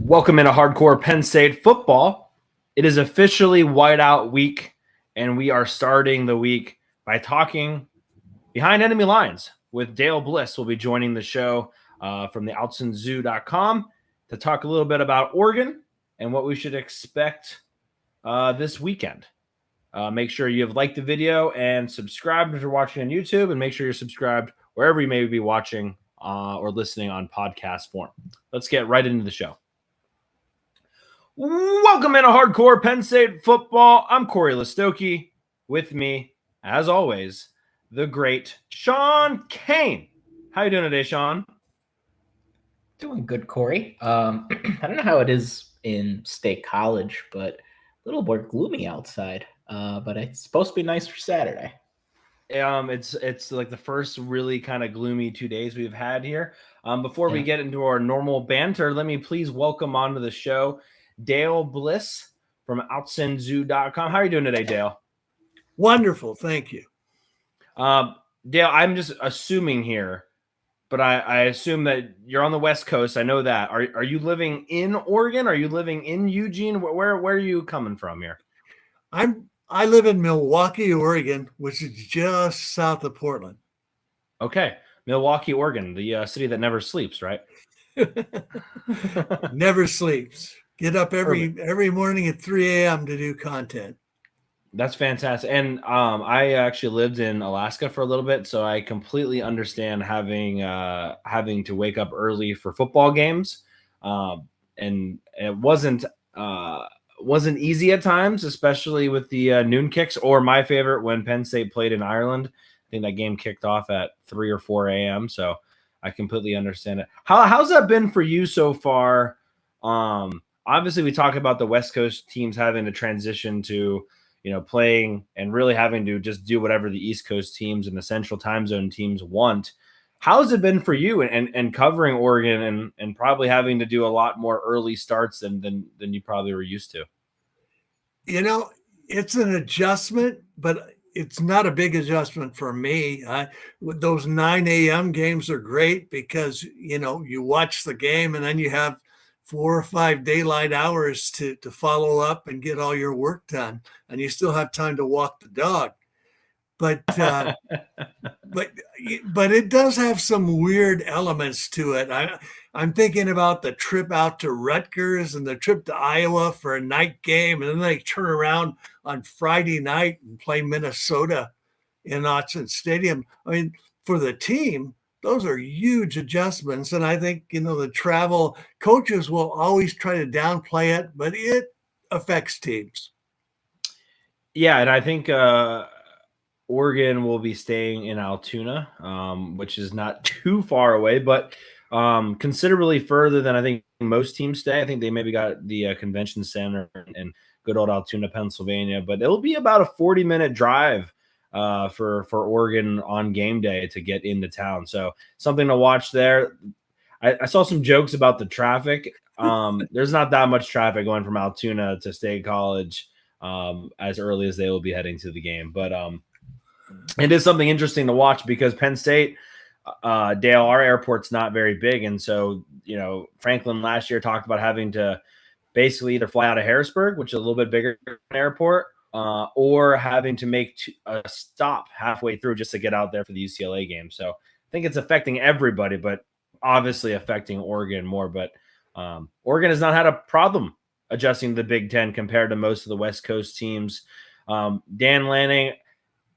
Welcome into hardcore Penn State football. It is officially whiteout week, and we are starting the week by talking behind enemy lines with Dale Bliss. Will be joining the show from the outsandzoo.com to talk a little bit about Oregon and what we should expect this weekend. Make sure you have liked the video and subscribed if you're watching on YouTube, and make sure you're subscribed wherever you may be watching or listening on podcast form. Let's get right into the show. Welcome into hardcore Penn State football. I'm Corey Listoki. With me, as always, the great Sean Kane. How you doing today, Sean? Doing good, Corey. I don't know how it is in State College, but a little more gloomy outside. But it's supposed to be nice for Saturday. It's like the first really kind of gloomy 2 days we've had here. Before we get into our normal banter, let me please welcome onto the show Dale Bliss from outsandzoo.com. How are you doing today, Dale? Wonderful, thank you. Dale, I'm just assuming here, but I assume that you're on the West Coast. I know that. Are you living in Oregon? Are you living in Eugene? Where are you coming from here? I live in Milwaukee, Oregon, which is just south of Portland. Okay, Milwaukee, Oregon, the city that never sleeps, right? Never sleeps. Get up every morning at 3 a.m. to do content. That's fantastic. And I actually lived in Alaska for a little bit, so I completely understand having to wake up early for football games. And it wasn't easy at times, especially with the noon kicks, or my favorite when Penn State played in Ireland. I think that game kicked off at 3 or 4 a.m. So I completely understand it. How's that been for you so far? Obviously, we talk about the West Coast teams having to transition to, playing and really having to just do whatever the East Coast teams and the Central Time Zone teams want. How's it been for you and covering Oregon and probably having to do a lot more early starts than you probably were used to? It's an adjustment, but it's not a big adjustment for me. Those 9 a.m. games are great because, you watch the game and then you have 4 or 5 daylight hours to follow up and get all your work done, and you still have time to walk the dog. But it does have some weird elements to it. I'm thinking about the trip out to Rutgers and the trip to Iowa for a night game, and then they turn around on Friday night and play Minnesota in Autzen Stadium. I mean, for the team, those are huge adjustments. And I think, the travel coaches will always try to downplay it, but it affects teams. Yeah. And I think Oregon will be staying in Altoona, which is not too far away, but considerably further than I think most teams stay. I think they maybe got the convention center in good old Altoona, Pennsylvania, but it'll be about a 40-minute drive for Oregon on game day to get into town. So something to watch there. I saw some jokes about the traffic. There's not that much traffic going from Altoona to State College as early as they will be heading to the game. But it is something interesting to watch because Penn State, Dale, our airport's not very big. And so, Franklin last year talked about having to basically either fly out of Harrisburg, which is a little bit bigger airport, or having to make a stop halfway through just to get out there for the UCLA game. So I think it's affecting everybody, but obviously affecting Oregon more. But Oregon has not had a problem adjusting to the Big Ten compared to most of the West Coast teams. Dan Lanning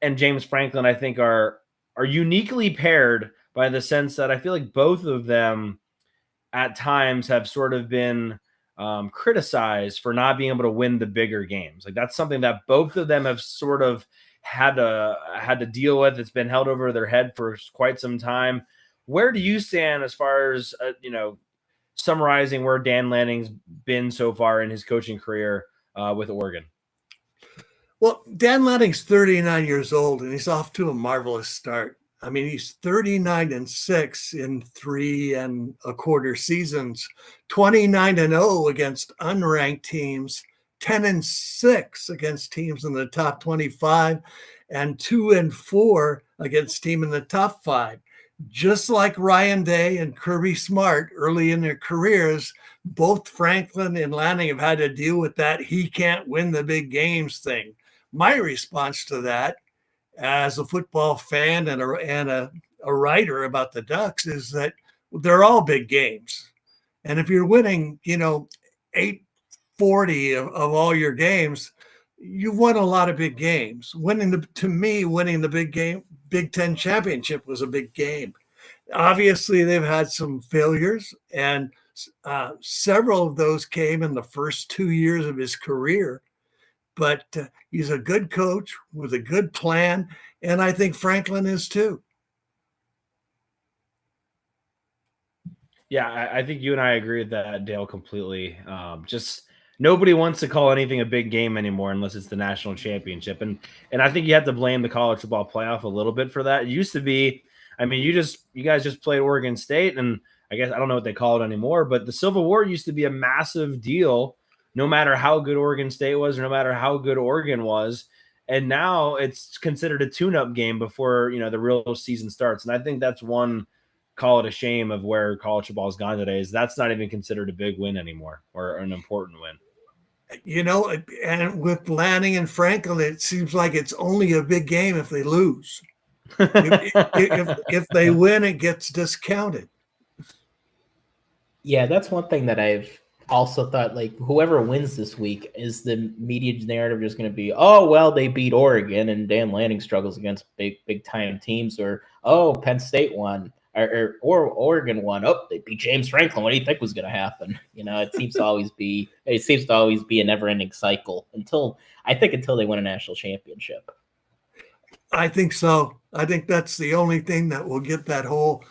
and James Franklin, I think, are uniquely paired by the sense that I feel like both of them at times have sort of been criticized for not being able to win the bigger games. Like that's something that both of them have sort of had to deal with. It's been held over their head for quite some time. Where do you stand as far as summarizing where Dan Lanning's been so far in his coaching career with Oregon? Well, Dan Lanning's 39 years old and he's off to a marvelous start. I mean, he's 39-6 in 3 1/4 seasons, 29-0 against unranked teams, 10-6 against teams in the top 25, and 2-4 against team in the top 5. just like Ryan Day and Kirby Smart early in their careers, both Franklin and Lanning have had to deal with that he can't win the big games thing. My response to that, as a football fan and a writer about the Ducks, is that they're all big games. And if you're winning, 840 of all your games, you've won a lot of big games. Winning the Big Ten championship was a big game. Obviously, they've had some failures, and several of those came in the first 2 years of his career. But he's a good coach with a good plan, and I think Franklin is too. Yeah, I think you and I agree with that, Dale, completely. Just nobody wants to call anything a big game anymore unless it's the national championship, and I think you have to blame the college football playoff a little bit for that. It used to be, I mean, you guys just played Oregon State, and I guess I don't know what they call it anymore, but the Civil War used to be a massive deal, no matter how good Oregon State was, or no matter how good Oregon was. And now it's considered a tune-up game before the real season starts, and I think that's one call it a shame of where college football has gone today is that's not even considered a big win anymore or an important win. And with Lanning and Franklin, it seems like it's only a big game if they lose. if they win, it gets discounted. Yeah, that's one thing that I've also thought, like, whoever wins this week, is the media narrative just going to be, oh, well, they beat Oregon and Dan Lanning struggles against big time teams, or, oh, Penn State won. Or Oregon won. Oh, they beat James Franklin. What do you think was going to happen? It seems to always be a never-ending cycle until they win a national championship. I think so. I think that's the only thing that will get that whole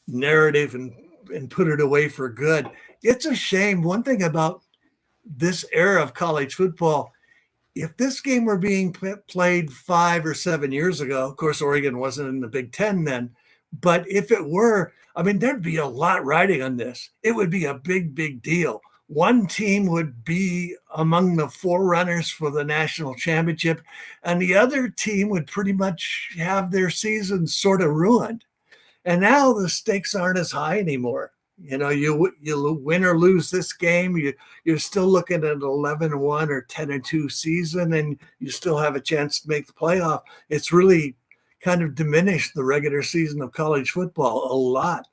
narrative and put it away for good. It's a shame. One thing about this era of college football, if this game were being played 5 or 7 years ago, of course, Oregon wasn't in the Big Ten then, but if it were, I mean, there'd be a lot riding on this. It would be a big, big deal. One team would be among the forerunners for the national championship, and the other team would pretty much have their season sort of ruined. And now the stakes aren't as high anymore. You win or lose this game, you're still looking at an 11-1 or 10-2 season, and you still have a chance to make the playoff. It's really kind of diminished the regular season of college football a lot.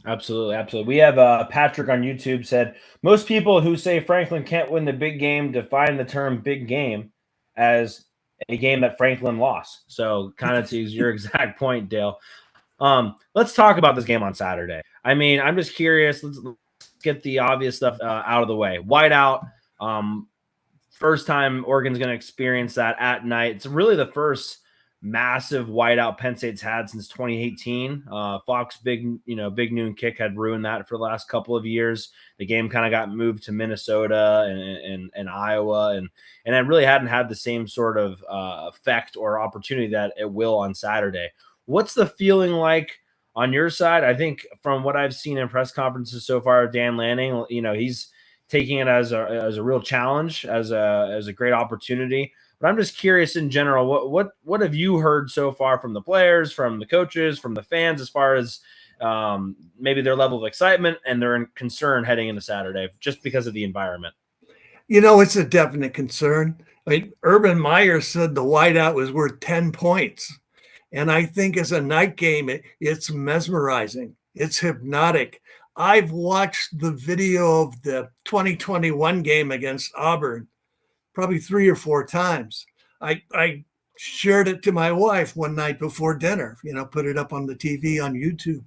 Absolutely. We have Patrick on YouTube said, most people who say Franklin can't win the big game define the term big game as a game that Franklin lost. So kind of to your exact point, Dale. Let's talk about this game on Saturday. I mean, I'm just curious. Let's get the obvious stuff out of the way. Whiteout. First time Oregon's going to experience that at night. It's really the first massive whiteout Penn State's had since 2018. Fox big noon kick had ruined that for the last couple of years. The game kind of got moved to Minnesota and Iowa, and it really hadn't had the same sort of effect or opportunity that it will on Saturday. What's the feeling like on your side? I think from what I've seen in press conferences so far, Dan Lanning, he's taking it as a real challenge, as a great opportunity. But I'm just curious in general, what have you heard so far from the players, from the coaches, from the fans, as far as maybe their level of excitement and their concern heading into Saturday, just because of the environment? It's a definite concern. I mean, Urban Meyer said the whiteout was worth 10 points. And I think as a night game, it's mesmerizing. It's hypnotic. I've watched the video of the 2021 game against Auburn probably 3 or 4 times. I shared it to my wife one night before dinner, put it up on the TV on YouTube.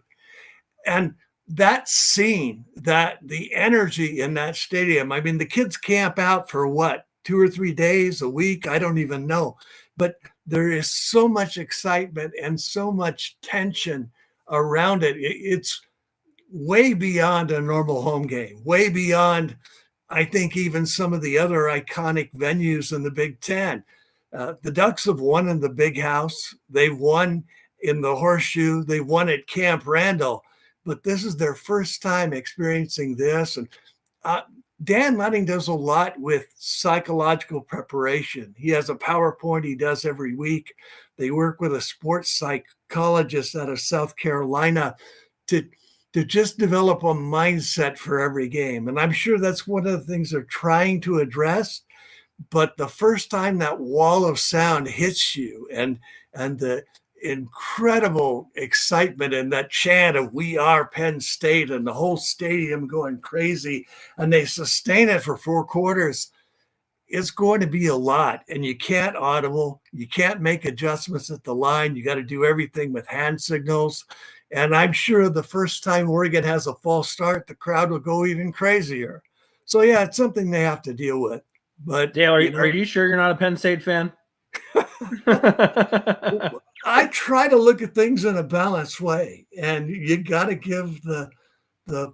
And that scene, that the energy in that stadium, I mean, the kids camp out for what, 2 or 3 days, a week? I don't even know. But there is so much excitement and so much tension around it. It's way beyond a normal home game, way beyond, I think, even some of the other iconic venues in the Big Ten. The Ducks have won in the Big House. They've won in the Horseshoe. They won at Camp Randall. But this is their first time experiencing this. And Dan Lanning does a lot with psychological preparation. He has a PowerPoint he does every week. They work with a sports psychologist out of South Carolina to just develop a mindset for every game. And I'm sure that's one of the things they're trying to address. But the first time that wall of sound hits you and the incredible excitement and that chant of "We are Penn State" and the whole stadium going crazy, and they sustain it for 4 quarters, it's going to be a lot. And you can't audible, you can't make adjustments at the line. You got to do everything with hand signals. And I'm sure the first time Oregon has a false start, the crowd will go even crazier. So yeah, it's something they have to deal with. But Dale, are you sure you're not a Penn State fan? I try to look at things in a balanced way, and you got to give the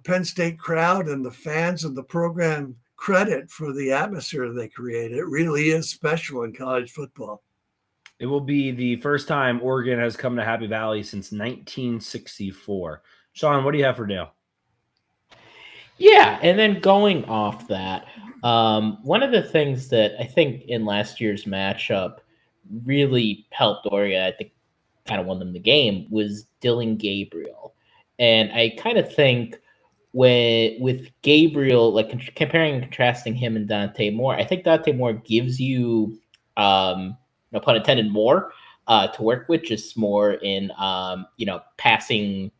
Penn State crowd and the fans and the program credit for the atmosphere they create. It really is special in college football. It will be the first time Oregon has come to Happy Valley since 1964. Sean, what do you have for Dale? Yeah, and then going off that, one of the things that I think in last year's matchup really helped Oregon, I think kind of won them the game, was Dylan Gabriel. And I kind of think with Gabriel, like comparing and contrasting him and Dante Moore, I think Dante Moore gives you, no pun intended, more to work with, just more in, passing.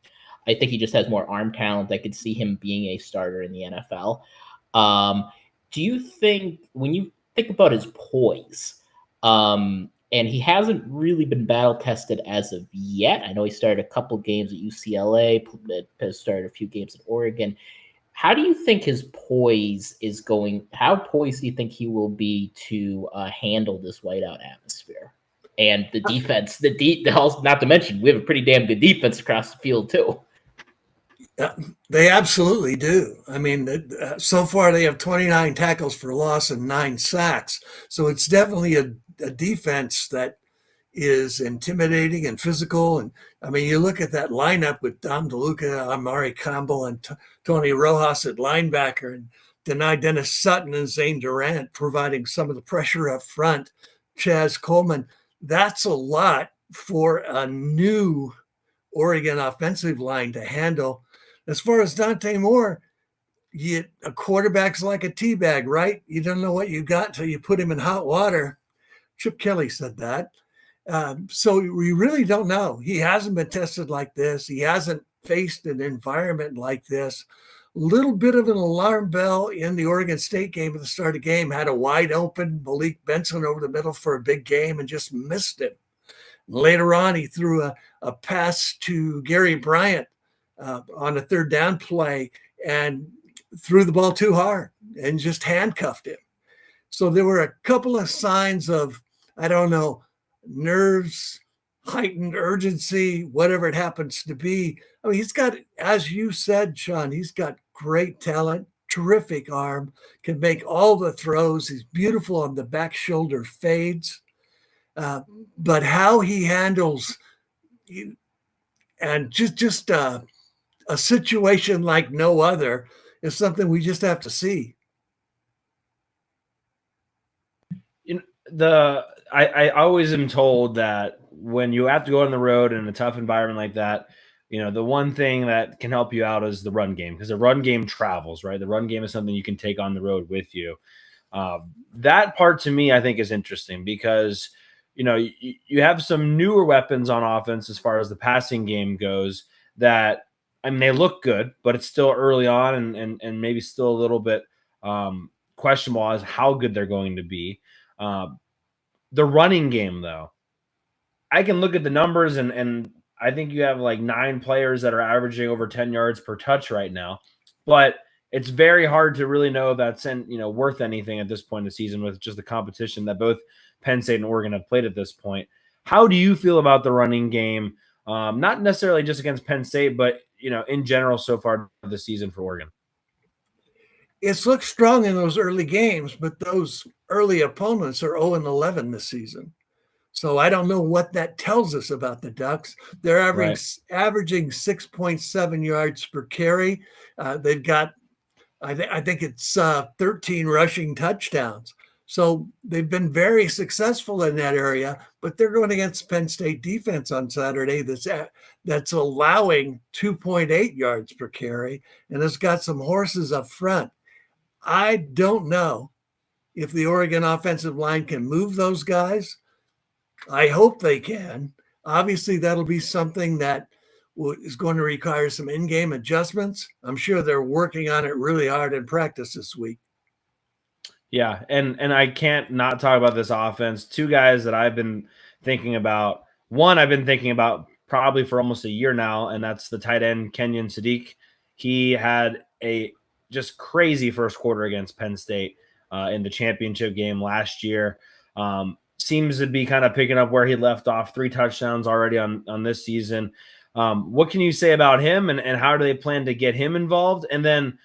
I think he just has more arm talent. I could see him being a starter in the NFL. Do you think, when you think about his poise, and he hasn't really been battle tested as of yet. I know he started a couple games at UCLA, has started a few games at Oregon. How do you think his poise is going? How poised do you think he will be to handle this whiteout atmosphere? And the defense, not to mention, we have a pretty damn good defense across the field too. They absolutely do. I mean, so far they have 29 tackles for loss and 9 sacks. So it's definitely a defense that is intimidating and physical. And I mean, you look at that lineup with Dom DeLuca, Amari Campbell, and Tony Rojas at linebacker, and Dennis-Sutton and Zane Durant providing some of the pressure up front. Chaz Coleman. That's a lot for a new Oregon offensive line to handle. As far as Dante Moore, a quarterback's like a tea bag, right? You don't know what you got until you put him in hot water. Chip Kelly said that. So we really don't know. He hasn't been tested like this. He hasn't faced an environment like this. Little bit of an alarm bell in the Oregon State game at the start of the game. Had a wide open Malik Benson over the middle for a big game and just missed it. Later on, he threw a pass to Gary Bryant on a third down play and threw the ball too hard and just handcuffed him. So there were a couple of signs of, I don't know, nerves, heightened urgency, whatever it happens to be. I mean, he's got, as you said, Sean, he's got great talent, terrific arm, can make all the throws. He's beautiful on the back shoulder fades. But how he handles and just a situation like no other is something we just have to see. I always am told that when you have to go on the road in a tough environment like that, the one thing that can help you out is the run game, because the run game travels, right? The run game is something you can take on the road with you. That part to me, I think, is interesting because, you have some newer weapons on offense as far as the passing game goes that, I mean, they look good, but it's still early on and maybe still a little bit questionable as how good they're going to be. The running game, though, I can look at the numbers and I think you have like 9 players that are averaging over 10 yards per touch right now, but it's very hard to really know if that's worth anything at this point in the season with just the competition that both Penn State and Oregon have played at this point. How do you feel about the running game? Not necessarily just against Penn State, but in general so far this season for Oregon. It's looked strong in those early games, but those early opponents are 0-11 this season. So I don't know what that tells us about the Ducks. They're averaging 6.7 yards per carry. They've got I think it's 13 rushing touchdowns. So they've been very successful in that area, but they're going against Penn State defense on Saturday that's allowing 2.8 yards per carry, and it's got some horses up front. I don't know if the Oregon offensive line can move those guys. I hope they can. Obviously, that'll be something that is going to require some in-game adjustments. I'm sure they're working on it really hard in practice this week. Yeah, and I can't not talk about this offense. Two guys that I've been thinking about. One I've been thinking about probably for almost a year now, and that's the tight end Kenyon Sadiq. He had a just crazy first quarter against Penn State in the championship game last year. Seems to be kind of picking up where he left off. 3 touchdowns already on this season. What can you say about him, and how do they plan to get him involved? And then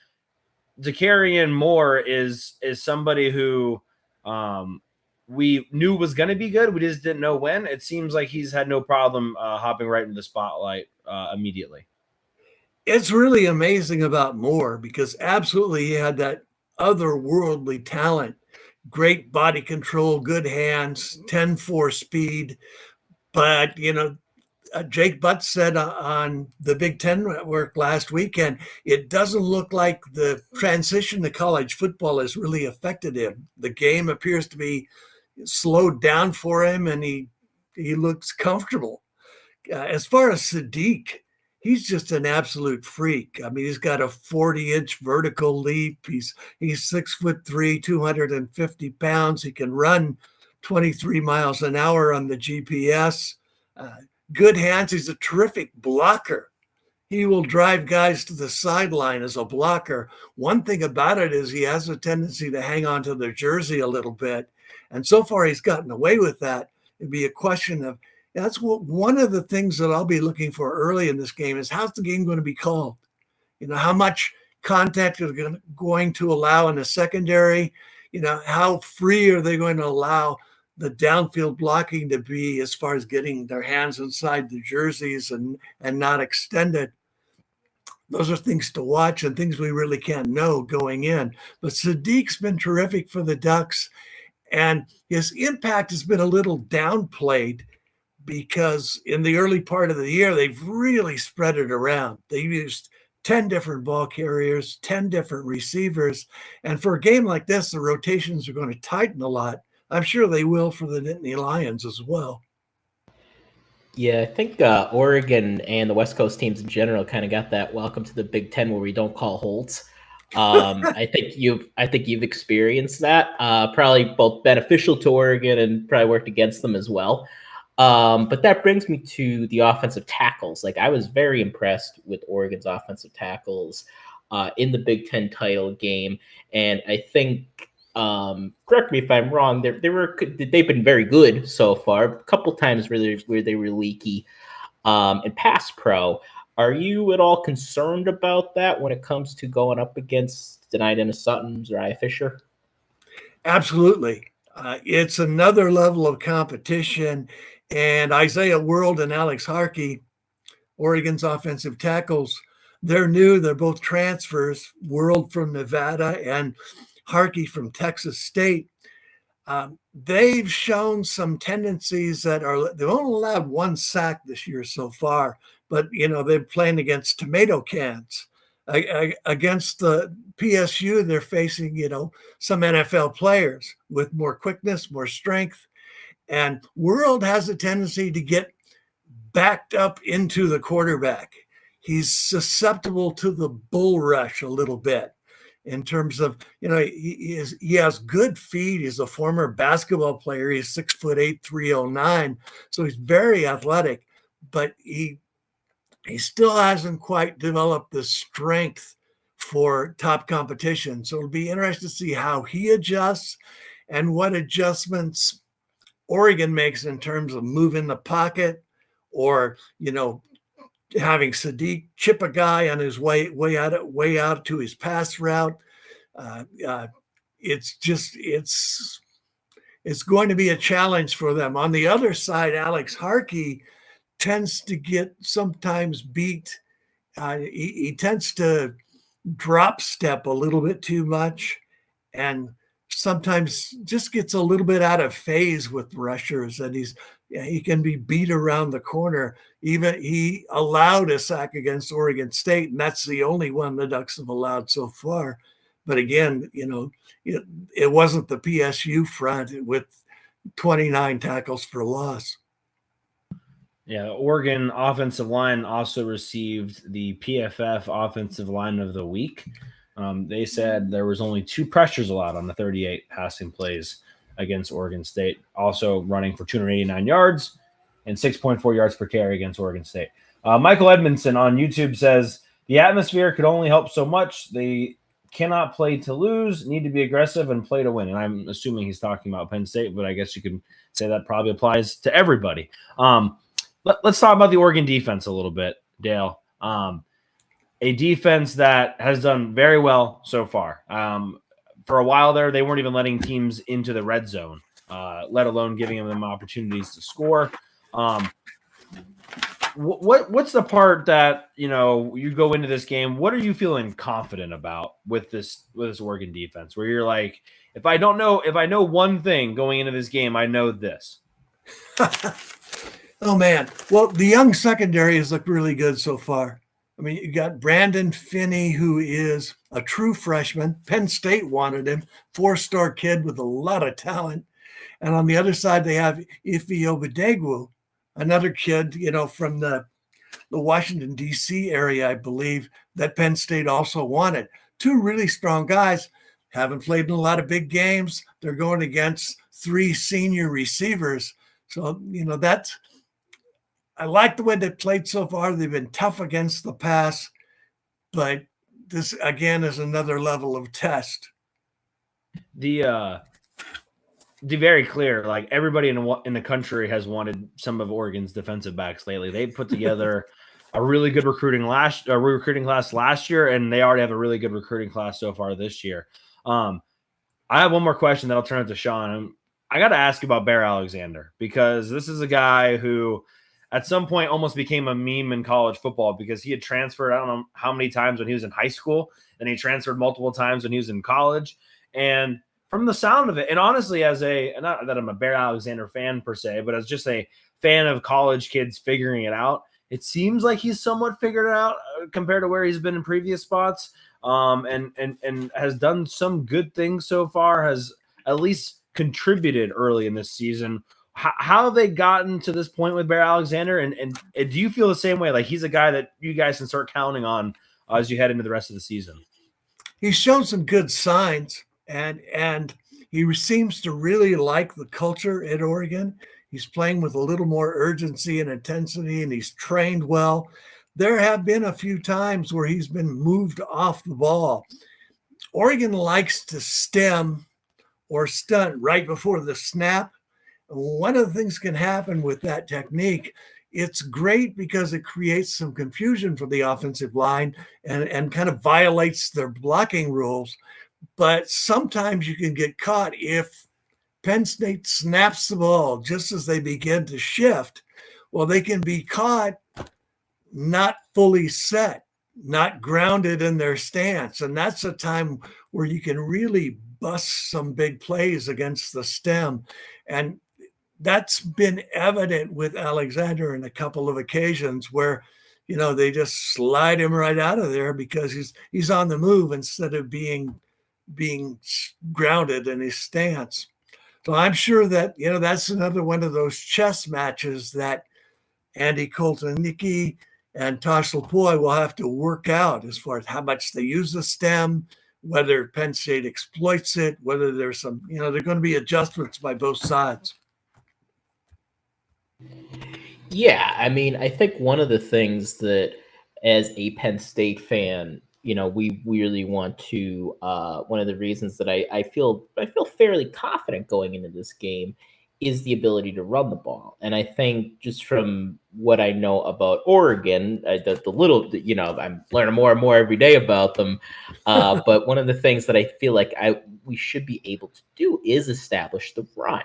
Zakarian Moore is somebody who we knew was going to be good. We just didn't know when. It seems like he's had no problem hopping right into the spotlight immediately. It's really amazing about Moore because absolutely he had that otherworldly talent, great body control, good hands, 10-4 speed. But, Jake Butt said on the Big Ten Network last weekend, it doesn't look like the transition to college football has really affected him. The game appears to be slowed down for him, and he looks comfortable. As far as Sadiq, he's just an absolute freak. I mean, he's got a 40-inch vertical leap. He's 6'3", 250 pounds. He can run 23 miles an hour on the GPS. Good hands. He's a terrific blocker. He will drive guys to the sideline as a blocker. One thing about it is he has a tendency to hang on to their jersey a little bit. And so far he's gotten away with that. It'd be a question of, that's one of the things that I'll be looking for early in this game is how's the game going to be called? How much contact are they going to allow in the secondary? How free are they going to allow the downfield blocking to be as far as getting their hands inside the jerseys and not extended? Those are things to watch and things we really can't know going in. But Sadiq's been terrific for the Ducks, and his impact has been a little downplayed because in the early part of the year, they've really spread it around. They used 10 different ball carriers, 10 different receivers. And for a game like this, the rotations are going to tighten a lot. I'm sure they will for the Nittany Lions as well. Yeah, I think Oregon and the West Coast teams in general kind of got that welcome to the Big Ten where we don't call holds. I think you've experienced that. Probably both beneficial to Oregon and probably worked against them as well. But that brings me to the offensive tackles. Like, I was very impressed with Oregon's offensive tackles in the Big Ten title game, and I think, correct me if I'm wrong, they've been very good so far. A couple times where they were leaky in pass pro. Are you at all concerned about that when it comes to going up against Dennis-Sutton, Zariah Fisher? Absolutely. It's another level of competition. And Isaiah World and Alex Harkey, Oregon's offensive tackles, they're new. They're both transfers, World from Nevada and Harkey from Texas State. They've shown some tendencies they've only allowed 1 sack this year so far, but they're playing against tomato cans. Against the PSU, they're facing some NFL players with more quickness, more strength, and World has a tendency to get backed up into the quarterback. He's susceptible to the bull rush a little bit. In terms of, he has good feet. He's a former basketball player. He's 6'8", 309. So he's very athletic, but he still hasn't quite developed the strength for top competition. So it'll be interesting to see how he adjusts and what adjustments Oregon makes in terms of moving the pocket or, having Sadiq chip a guy on his way out to his pass route. It's going to be a challenge for them. On the other side, Alex Harkey tends to get sometimes beat. He tends to, drop step a little bit too much, and sometimes just gets a little bit out of phase with rushers, and he can be beat around the corner. Even he allowed a sack against Oregon State, and that's the only one the Ducks have allowed so far. But again, it wasn't the PSU front with 29 tackles for loss. Yeah, Oregon offensive line also received the PFF Offensive Line of the Week. They said there was only 2 pressures allowed on the 38 passing plays against Oregon State, also running for 289 yards and 6.4 yards per carry against Oregon State. Michael Edmondson on YouTube says, the atmosphere could only help so much. They cannot play to lose, need to be aggressive, and play to win. And I'm assuming he's talking about Penn State, but I guess you can say that probably applies to everybody. Let's talk about the Oregon defense a little bit, Dale. A defense that has done very well so far. For a while there, they weren't even letting teams into the red zone, let alone giving them opportunities to score. What's the part that you go into this game? What are you feeling confident about with this Oregon defense? Where you're like, if I know one thing going into this game, I know this. Oh man, well, the young secondary has looked really good so far. I mean, you got Brandon Finney, who is a true freshman. Penn State wanted him, 4-star kid with a lot of talent. And on the other side, they have Ife Obadegwu, another kid, from the Washington, D.C. area, I believe, that Penn State also wanted. 2 really strong guys, haven't played in a lot of big games. They're going against 3 senior receivers. So, I like the way they've played so far. They've been tough against the pass, but this, again, is another level of test. The very clear, like everybody in the country has wanted some of Oregon's defensive backs lately. They put together a really good recruiting class last year, and they already have a really good recruiting class so far this year. I have one more question that I'll turn it to Sean. I got to ask about Bear Alexander, because this is a guy who at some point almost became a meme in college football, because he had transferred, I don't know how many times when he was in high school, and he transferred multiple times when he was in college. And from the sound of it, and honestly, not that I'm a Bear Alexander fan per se, but as just a fan of college kids figuring it out, it seems like he's somewhat figured it out compared to where he's been in previous spots, and has done some good things so far, has at least contributed early in this season. How have they gotten to this point with Bear Alexander? And do you feel the same way? Like he's a guy that you guys can start counting on as you head into the rest of the season? He's shown some good signs, and he seems to really like the culture at Oregon. He's playing with a little more urgency and intensity, and he's trained well. There have been a few times where he's been moved off the ball. Oregon likes to stem or stunt right before the snap. One of the things can happen with that technique. It's great because it creates some confusion for the offensive line and kind of violates their blocking rules. But sometimes you can get caught if Penn State snaps the ball just as they begin to shift. Well, they can be caught not fully set, not grounded in their stance. And that's a time where you can really bust some big plays against the stem. And that's been evident with Alexander in a couple of occasions where, they just slide him right out of there because he's on the move instead of being grounded in his stance. So I'm sure that, that's another one of those chess matches that Andy Koltanicki and Tosh Lupoi will have to work out as far as how much they use the stem, whether Penn State exploits it, whether there's some, there are going to be adjustments by both sides. Yeah, I mean, I think one of the things that as a Penn State fan, we really want to, one of the reasons that I feel fairly confident going into this game is the ability to run the ball. And I think just from what I know about Oregon, the little, I'm learning more and more every day about them. But one of the things that I feel like we should be able to do is establish the run.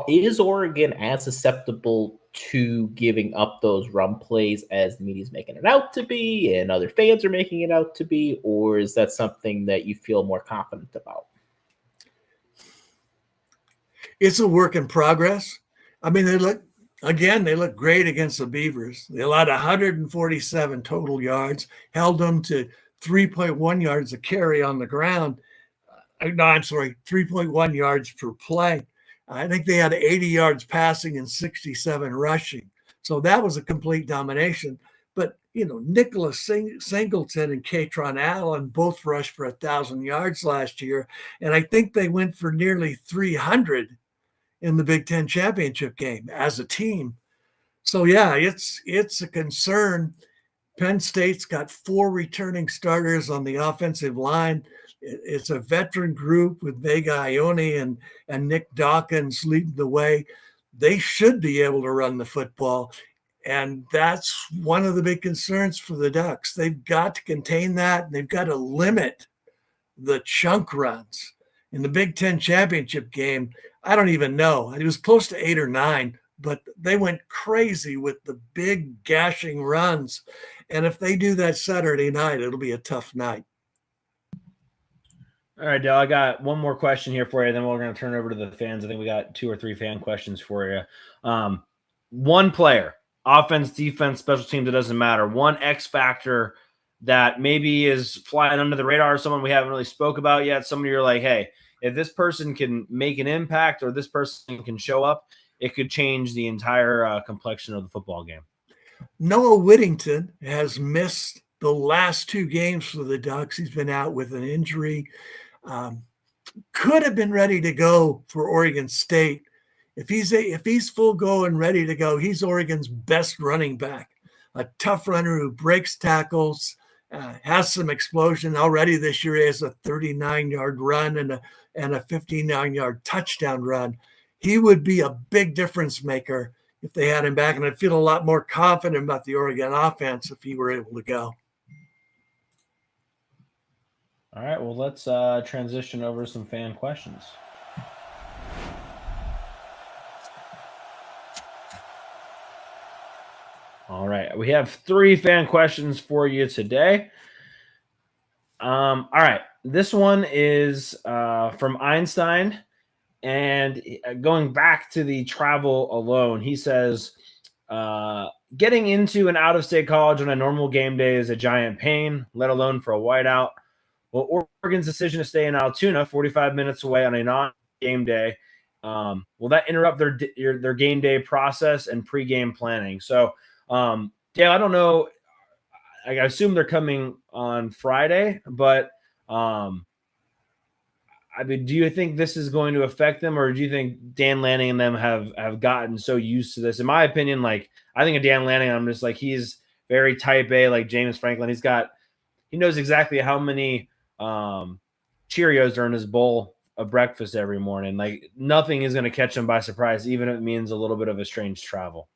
Is Oregon as susceptible to giving up those run plays as the media's making it out to be and other fans are making it out to be, or is that something that you feel more confident about? It's a work in progress. I mean, they look great against the Beavers. They allowed 147 total yards, held them to 3.1 yards a carry on the ground. No, I'm sorry, 3.1 yards per play. I think they had 80 yards passing and 67 rushing. So that was a complete domination. But, Nicholas Singleton and Katron Allen both rushed for 1,000 yards last year. And I think they went for nearly 300 in the Big Ten championship game as a team. So, yeah, it's a concern. Penn State's got 4 returning starters on the offensive line. It's a veteran group with Vega Ione and Nick Dawkins leading the way. They should be able to run the football. And that's one of the big concerns for the Ducks. They've got to contain that. And they've got to limit the chunk runs. In the Big Ten championship game, I don't even know. It was close to 8 or 9, but they went crazy with the big gashing runs. And if they do that Saturday night, it'll be a tough night. All right, Dale, I got one more question here for you. Then we're going to turn it over to the fans. I think we got 2 or 3 fan questions for you. One player, offense, defense, special teams, it doesn't matter. One X factor that maybe is flying under the radar, someone we haven't really spoke about yet. Somebody you're like, hey, if this person can make an impact or this person can show up, it could change the entire complexion of the football game. Noah Whittington has missed the last 2 games for the Ducks. He's been out with an injury. Could have been ready to go for Oregon State. If he's full go and ready to go, he's Oregon's best running back. A tough runner who breaks tackles, has some explosion already this year. He has a 39-yard run and a 59-yard touchdown run. He would be a big difference maker if they had him back, and I'd feel a lot more confident about the Oregon offense if he were able to go. All right, well, let's transition over to some fan questions. All right, we have 3 fan questions for you today. All right, this one is from Einstein, and going back to the travel alone, he says, getting into an out-of-state college on a normal game day is a giant pain, let alone for a whiteout. Well, Oregon's decision to stay in Altoona, 45 minutes away on a non-game day, will that interrupt their game day process and pregame planning? So, Dale, I don't know. I assume they're coming on Friday, but I mean, do you think this is going to affect them, or do you think Dan Lanning and them have gotten so used to this? In my opinion, like I think of Dan Lanning, I'm just like he's very type A, like James Franklin. He knows exactly how many Cheerios are in his bowl of breakfast every morning. Like nothing is going to catch him by surprise, even if it means a little bit of a strange travel.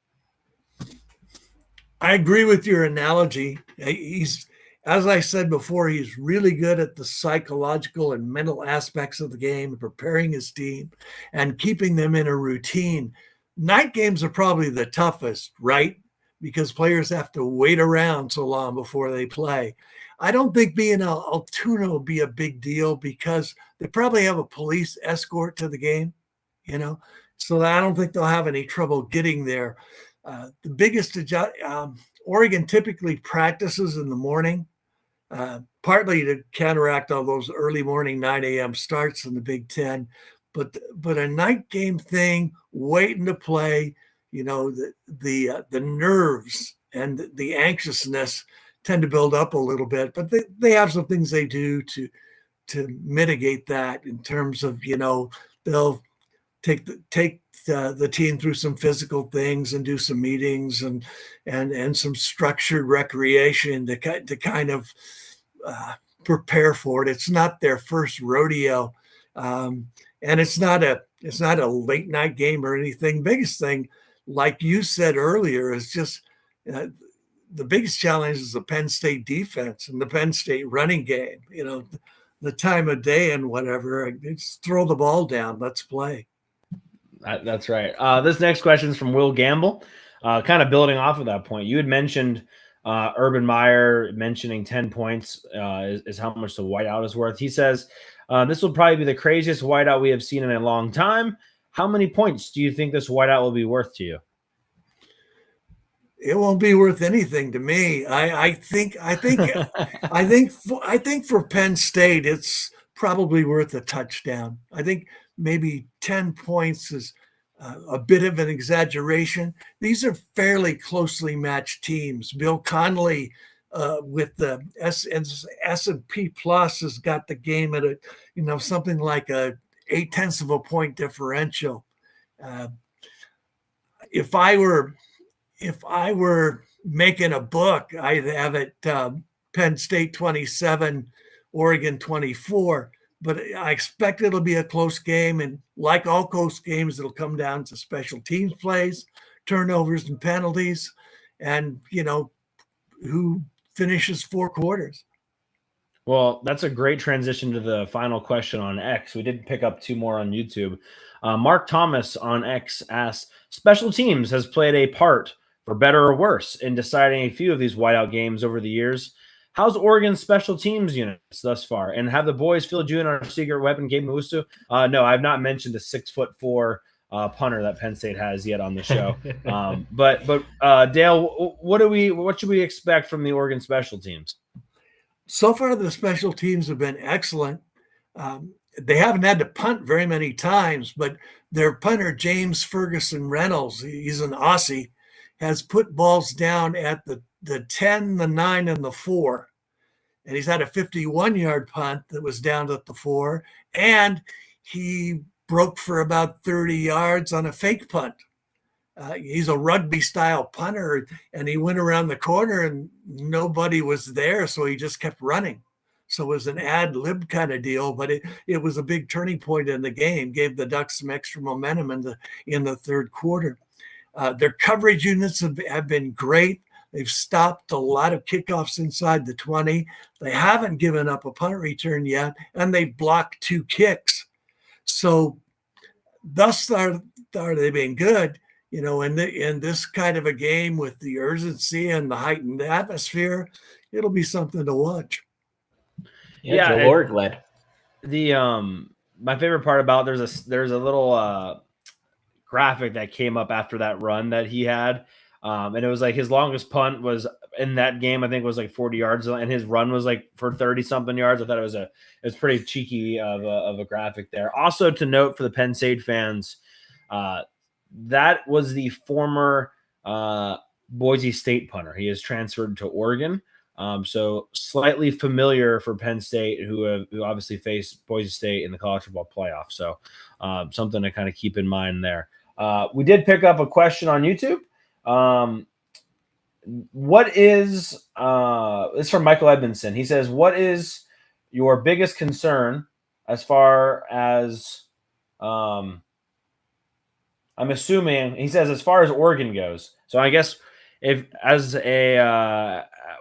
I agree with your analogy. He's, as I said before, he's really good at the psychological and mental aspects of the game, preparing his team and keeping them in a routine. Night games are probably the toughest, right? Because players have to wait around so long before they play. I don't think being Altoona will be a big deal because they probably have a police escort to the game, so I don't think they'll have any trouble getting there. The biggest Oregon typically practices in the morning, partly to counteract all those early morning 9 a.m. starts in the Big Ten, but a night game thing, waiting to play, the nerves and the anxiousness tend to build up a little bit, but they have some things they do to mitigate that in terms of, they'll take the team through some physical things and do some meetings and some structured recreation to kind of prepare for it. It's not their first rodeo, and it's not a late night game or anything. Biggest thing, like you said earlier, is just the biggest challenge is the Penn State defense and the Penn State running game. The time of day and whatever. Just throw the ball down. Let's play. That's right. This next question is from Will Gamble. kind of building off of that point, you had mentioned Urban Meyer mentioning 10 points is how much the whiteout is worth. He says, this will probably be the craziest whiteout we have seen in a long time. How many points do you think this whiteout will be worth to you? It won't be worth anything to me. I think for Penn State, it's probably worth a touchdown. I think maybe 10 points is a bit of an exaggeration. These are fairly closely matched teams. Bill Connolly with the S&P Plus has got the game at something like a 0.8 of a point differential. If I were making a book, I'd have it Penn State 27, Oregon 24. But I expect it'll be a close game. And like all close games, it'll come down to special teams plays, turnovers and penalties, and, who finishes 4 quarters. Well, that's a great transition to the final question on X. We did pick up 2 more on YouTube. Mark Thomas on X asks, special teams has played a part, for better or worse, in deciding a few of these whiteout games over the years. How's Oregon's special teams units thus far? And have the boys filled you in on our secret weapon, Gabe Mawusu? No, I've not mentioned the 6'4" punter that Penn State has yet on the show. But Dale, what should we expect from the Oregon special teams? So far, the special teams have been excellent. They haven't had to punt very many times, but their punter, James Ferguson Reynolds, he's an Aussie, has put balls down at the 10, the 9, and the 4. And he's had a 51-yard punt that was down at the 4. And he broke for about 30 yards on a fake punt. He's a rugby-style punter, and he went around the corner, and nobody was there, so he just kept running. So it was an ad-lib kind of deal, but it was a big turning point in the game, gave the Ducks some extra momentum in the third quarter. Their coverage units have been great. They've stopped a lot of kickoffs inside the 20. They haven't given up a punt return yet, and they've blocked 2 kicks. So thus far, they've been good. In this kind of a game with the urgency and the heightened atmosphere, it'll be something to watch. Yeah, Joe Lord led. My favorite part about there's a little graphic that came up after that run that he had, and it was like his longest punt was in that game. I think it was like 40 yards, and his run was like for 30 something yards. I thought it was pretty cheeky of a graphic there. Also to note for the Penn State fans, that was the former Boise State punter. He has transferred to Oregon. So slightly familiar for Penn State, who obviously faced Boise State in the college football playoff. So something to kind of keep in mind there. We did pick up a question on YouTube. What is it's from Michael Edmondson. He says, what is your biggest concern as far as I'm assuming he says as far as Oregon goes. So I guess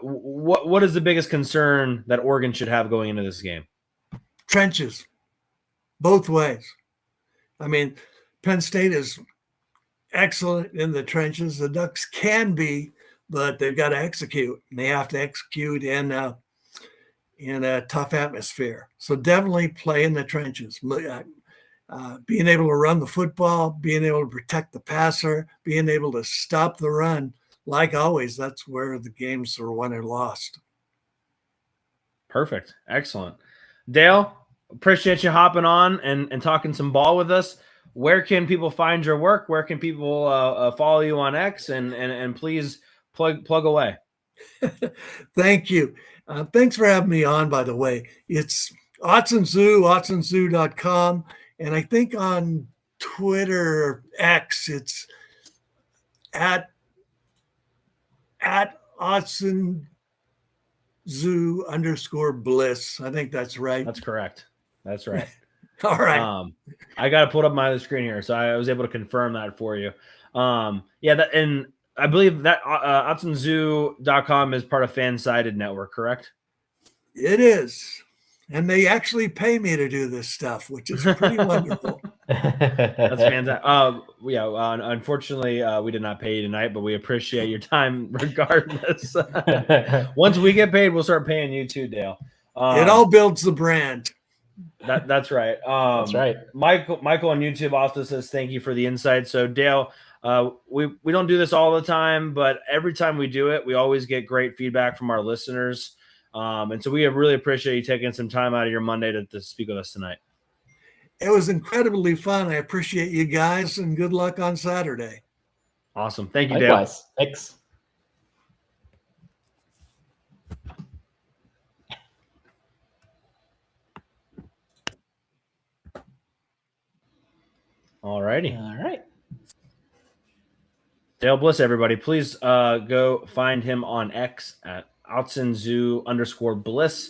what is the biggest concern that Oregon should have going into this game? Trenches, both ways. I mean, Penn State is excellent in the trenches. The Ducks can be, but they've got to execute. And they have to execute in a tough atmosphere. So definitely play in the trenches. Being able to run the football, being able to protect the passer, being able to stop the run. Like always, that's where the games are won or lost. Perfect. Excellent. Dale, appreciate you hopping on and talking some ball with us. Where can people find your work? Where can people follow you on X? And please plug away. Thank you. Thanks for having me on, by the way. It's Otzenzu, otzenzu.com. And I think on Twitter or X, it's at Otzenzu_Bliss. I think that's right. That's correct. That's right. All right. I got to put up my other screen here, so I was able to confirm that for you. And I believe that Otzenzu.com is part of Fansided Network, correct? It is. And they actually pay me to do this stuff, which is pretty wonderful. That's fantastic. Unfortunately, we did not pay you tonight, but we appreciate your time regardless. Once we get paid, we'll start paying you too, Dale. It all builds the brand. That's right. That's right. Michael on YouTube also says thank you for the insight. So Dale, we don't do this all the time, but every time we do it, we always get great feedback from our listeners. And so we really appreciate you taking some time out of your Monday to speak with us tonight. It was incredibly fun. I appreciate you guys, and good luck on Saturday. Awesome. Thank you, Likewise. Dale. Thanks. All righty. All right. Dale Bliss, everybody. Please go find him on X at @outsinzoo_Bliss.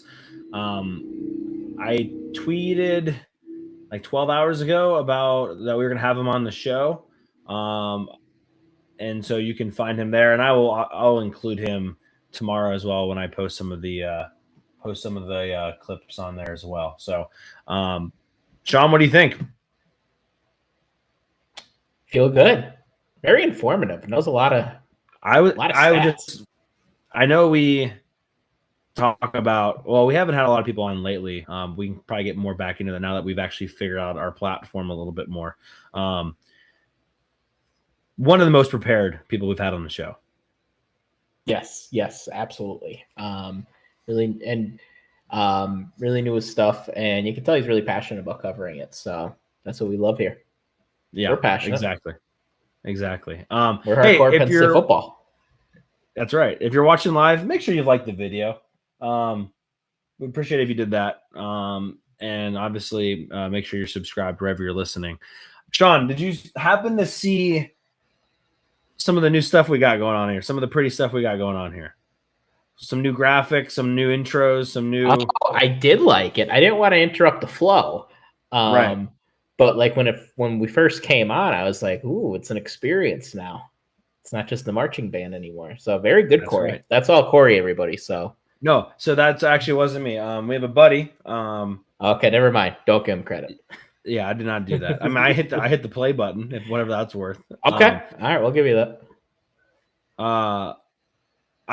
I tweeted like 12 hours ago about that we were going to have him on the show. And so you can find him there, and I'll include him tomorrow as well when I post some of the clips on there as well. So, Sean, what do you think? Feel good. Very informative. Knows a lot of. I know we talk about. Well, we haven't had a lot of people on lately. We can probably get more back into that now that we've actually figured out our platform a little bit more. One of the most prepared people we've had on the show. Yes, absolutely. Really knew his stuff, and you can tell he's really passionate about covering it. So that's what we love here. Yeah, we're passionate. Exactly. We're hardcore Penn State football. That's right. If you're watching live, make sure you like the video. We appreciate it if you did that. And obviously, make sure you're subscribed wherever you're listening. Sean, did you happen to see some of the new stuff we got going on here? Some of the pretty stuff we got going on here. Some new graphics, some new intros, some new. I did like it. I didn't want to interrupt the flow. Right. But like when we first came on, I was like, "Ooh, it's an experience now. It's not just the marching band anymore." So very good, That's Corey. right. That's all Corey, everybody. So no, so that's actually wasn't me. We have a buddy. Okay, never mind. Don't give him credit. Yeah, I did not do that. I mean, I hit the play button, if whatever that's worth. Okay, all right, we'll give you that. I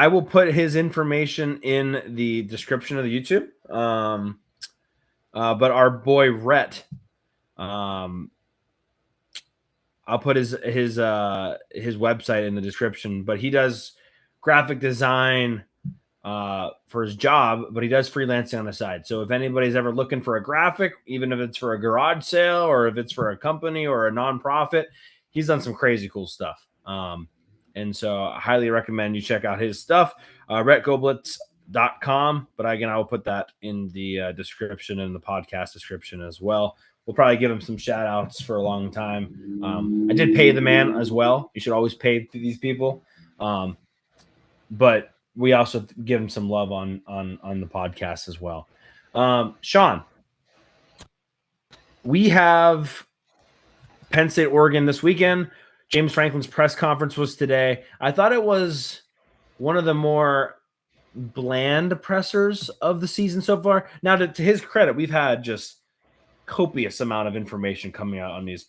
will put his information in the description of the YouTube. But our boy Rhett, I'll put his website in the description. But he does graphic design for his job, but he does freelancing on the side. So if anybody's ever looking for a graphic, even if it's for a garage sale or if it's for a company or a nonprofit, he's done some crazy cool stuff. And so I highly recommend you check out his stuff, rhettgoblitz.com. But again, I will put that in the description and the podcast description as well. We'll probably give him some shout outs for a long time. I did pay the man as well. You should always pay these people. But we also give him some love on the podcast as well. Sean, we have Penn State, Oregon this weekend. James Franklin's press conference was today. I thought it was one of the more bland pressers of the season so far. Now, to his credit, we've had just copious amount of information coming out on these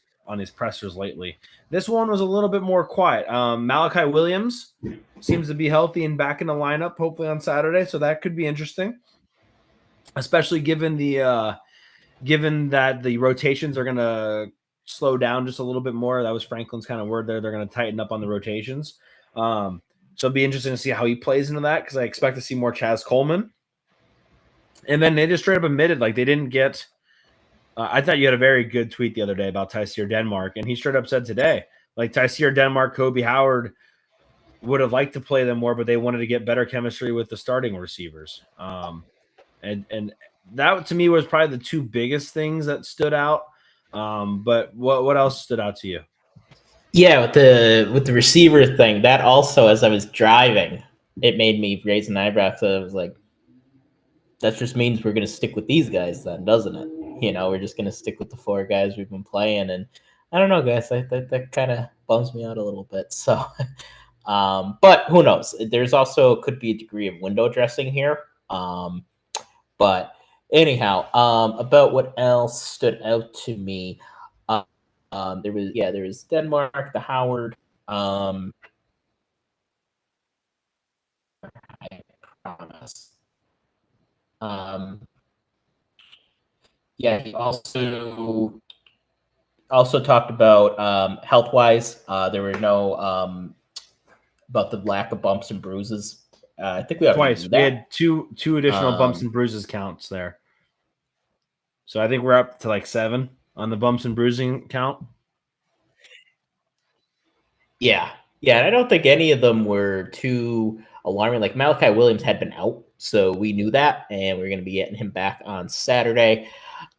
pressers lately. This one was a little bit more quiet. Malachi Williams seems to be healthy and back in the lineup, hopefully on Saturday, so that could be interesting, especially given that the rotations are going to slow down just a little bit more. That was Franklin's kind of word there. They're going to tighten up on the rotations. So it'll be interesting to see how he plays into that, because I expect to see more Chaz Coleman. And then they just straight up admitted like they didn't get I thought you had a very good tweet the other day about Tyseer Denmark, and he straight up said today, like Tyseer Denmark, Kobe Howard would have liked to play them more, but they wanted to get better chemistry with the starting receivers. And that to me was probably the two biggest things that stood out. But what else stood out to you? Yeah, with the receiver thing, that also, as I was driving, it made me raise an eyebrow. So I was like, that just means we're going to stick with these guys then, doesn't it? You know, we're just going to stick with the four guys we've been playing. And I don't know, guys, that kind of bums me out a little bit. So, but who knows? There's also could be a degree of window dressing here. But anyhow, about what else stood out to me. There was Denmark, the Howard. I promise. He also talked about health wise. There were no about the lack of bumps and bruises. I think we already twice. knew We that. had two additional bumps and bruises counts there. So I think we're up to like 7 on the bumps and bruising count. Yeah. And I don't think any of them were too alarming. Like Malachi Williams had been out, so we knew that, and we're going to be getting him back on Saturday.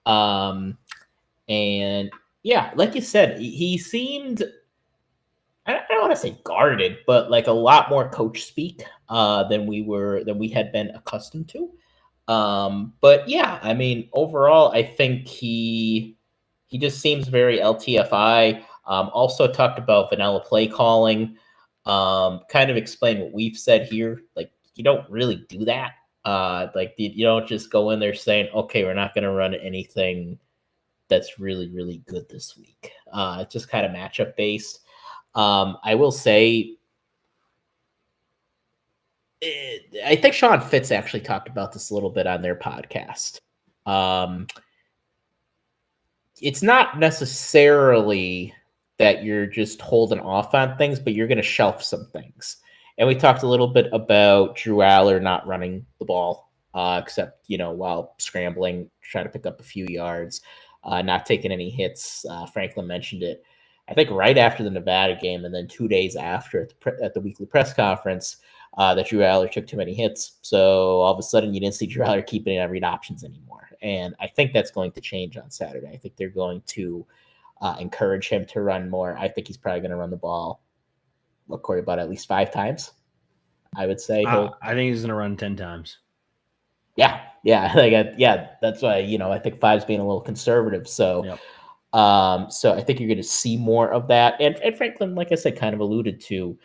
And yeah, like you said, he seemed, I don't want to say guarded, but like a lot more coach speak than we had been accustomed to. But yeah, I mean, overall, I think he just seems very LTFI. Also talked about vanilla play calling. Kind of explain what we've said here. Like, you don't really do that. Like you don't just go in there saying, okay, we're not going to run anything that's really, really good this week. It's just kind of matchup based. I will say, I think Sean Fitz actually talked about this a little bit on their podcast. It's not necessarily that you're just holding off on things, but you're going to shelf some things. And we talked a little bit about Drew Aller not running the ball, except, while scrambling, trying to pick up a few yards, not taking any hits. Franklin mentioned it, I think, right after the Nevada game, and then 2 days after at the weekly press conference, that Drew Aller took too many hits. So all of a sudden, you didn't see Drew Aller keeping it on read options anymore. And I think that's going to change on Saturday. I think they're going to encourage him to run more. I think he's probably going to run the ball, Corey, about at least 5 times, I would say. I think he's going to run 10 times. Yeah. That's why, I think 5's being a little conservative. So, yep. So I think you're going to see more of that. And Franklin, like I said, kind of alluded to,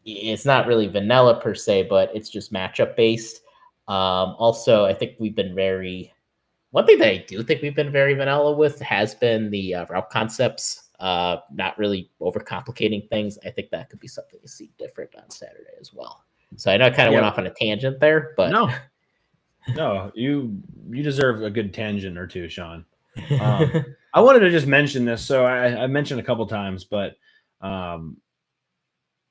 it's not really vanilla per se, but it's just matchup based. Also, I think we've been one thing that I do think we've been very vanilla with has been the route concepts, not really overcomplicating things. I think that could be something you see different on Saturday as well. So I know I kind of went off on a tangent there, but no, you deserve a good tangent or two, Sean. I wanted to just mention this. So I mentioned a couple times, but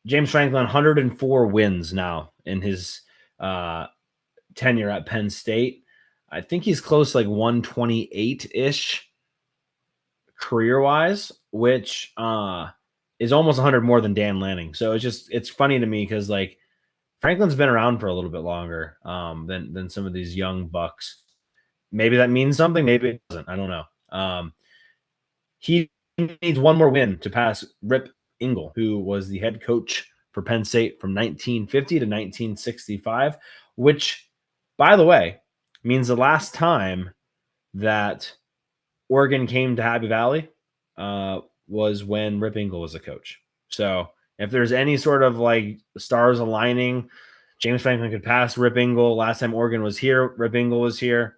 James Franklin, 104 wins now in his tenure at Penn State. I think he's close, like 128-ish career-wise, which is almost 100 more than Dan Lanning. So it's funny to me because, like, Franklin's been around for a little bit longer than some of these young bucks. Maybe that means something. Maybe it doesn't. I don't know. He needs one more win to pass Rip Engel, who was the head coach for Penn State from 1950 to 1965, which, by the way, means the last time that Oregon came to Happy Valley was when Rip Engel was a coach. So if there's any sort of like stars aligning, James Franklin could pass Rip Engel. Last time Oregon was here, Rip Engel was here.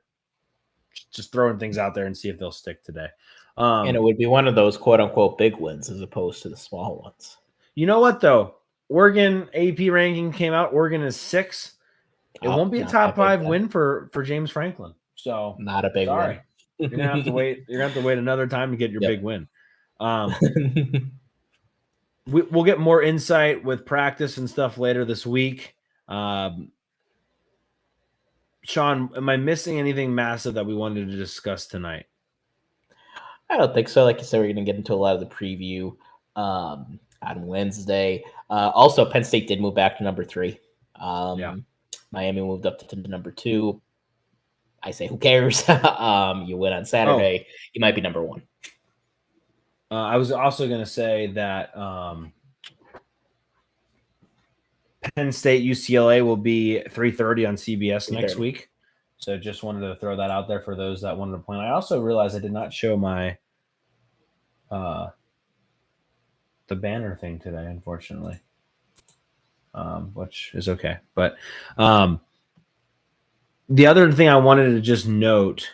Just throwing things out there and see if they'll stick today. And it would be one of those quote unquote big wins as opposed to the small ones. You know what, though? Oregon AP ranking came out. Oregon is 6. It won't be a top 5 win for James Franklin. So not a big win. You're gonna have to wait. You're gonna have to wait another time to get your big win. We'll get more insight with practice and stuff later this week. Sean, am I missing anything massive that we wanted to discuss tonight? I don't think so. Like you said, we're going to get into a lot of the preview on Wednesday. Also, Penn State did move back to number 3. Miami moved up to number 2. I say, who cares? You win on Saturday. You might be number 1. I was also going to say that Penn State UCLA will be 3:30 on CBS next week. So just wanted to throw that out there for those that wanted to plan. I also realized I did not show my the banner thing today, unfortunately, which is okay. But the other thing I wanted to just note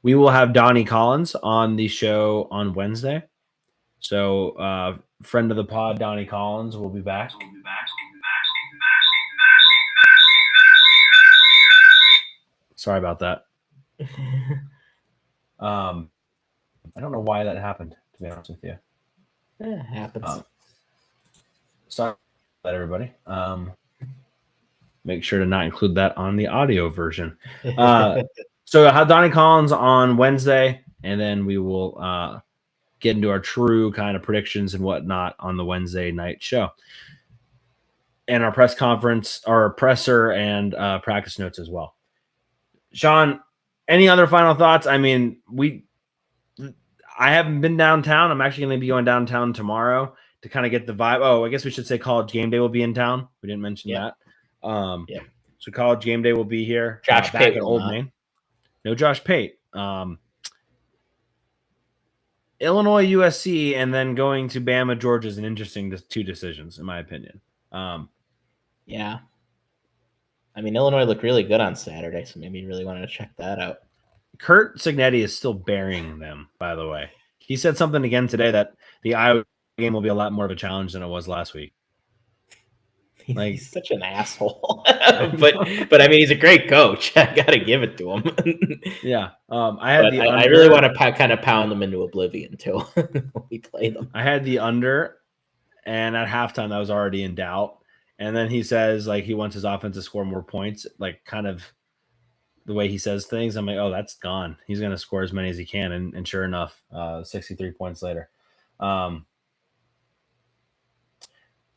We will have Donnie Collins on the show on Wednesday. So, friend of the pod, Donnie Collins, will be back. Sorry about that. I don't know why that happened, to be honest with you. It happens. Sorry about that, everybody. Make sure to not include that on the audio version. So I'll have Donnie Collins on Wednesday, and then we will get into our true kind of predictions and whatnot on the Wednesday night show. And our press conference, our presser, and practice notes as well. Sean, any other final thoughts? I mean, I haven't been downtown. I'm actually going to be going downtown tomorrow to kind of get the vibe. Oh, I guess we should say College Game Day will be in town. We didn't mention that. So College Game Day will be here. Josh back Pate at Old Main. No Josh Pate. Illinois, USC, and then going to Bama, Georgia is an interesting two decisions, in my opinion. Yeah. I mean, Illinois looked really good on Saturday, so maybe you really wanted to check that out. Kurt Cignetti is still burying them, by the way. He said something again today that the Iowa game will be a lot more of a challenge than it was last week. He's such an asshole. but I mean, he's a great coach. I got to give it to him. Yeah. I really want to kind of pound them into oblivion, too, when we play them. I had the under, and at halftime, I was already in doubt. And then he says, like, he wants his offense to score more points, like, kind of the way he says things. I'm like, oh, that's gone. He's going to score as many as he can. And sure enough, 63 points later. All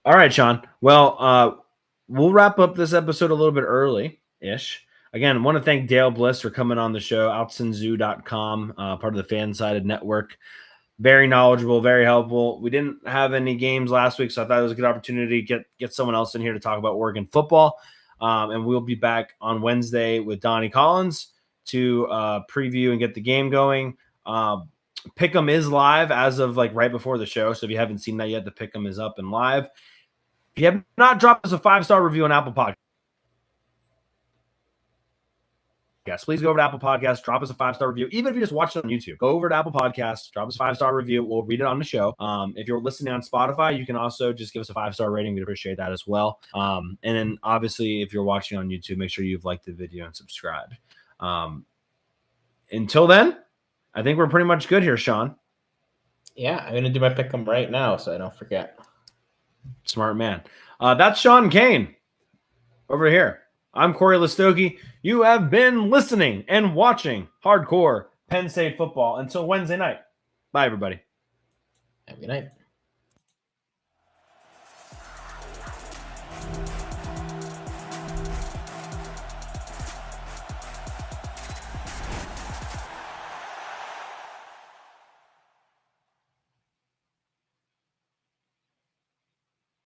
right, Sean. Well, we'll wrap up this episode a little bit early-ish. Again, I want to thank Dale Bliss for coming on the show, outsinzoo.com, part of the Fan-Sided Network. Very knowledgeable, very helpful. We didn't have any games last week, so I thought it was a good opportunity to get someone else in here to talk about Oregon football. And we'll be back on Wednesday with Donnie Collins to preview and get the game going. Pick'em is live as of like right before the show, so if you haven't seen that yet, the Pick'em is up and live. If you have not dropped us a 5-star review on Apple Podcasts, please go over to Apple Podcasts, drop us a 5-star review. Even if you just watch it on YouTube, go over to Apple Podcasts, drop us a 5-star review. We'll read it on the show. If you're listening on Spotify, you can also just give us a 5-star rating. We'd appreciate that as well. And then obviously, if you're watching on YouTube, make sure you've liked the video and subscribed. Until then, I think we're pretty much good here, Sean. Yeah, I'm going to do my pick'em right now so I don't forget. Smart man. That's Sean Kane over here. I'm Corey Listoki. You have been listening and watching Hardcore Penn State Football until Wednesday night. Bye, everybody. Have a good night.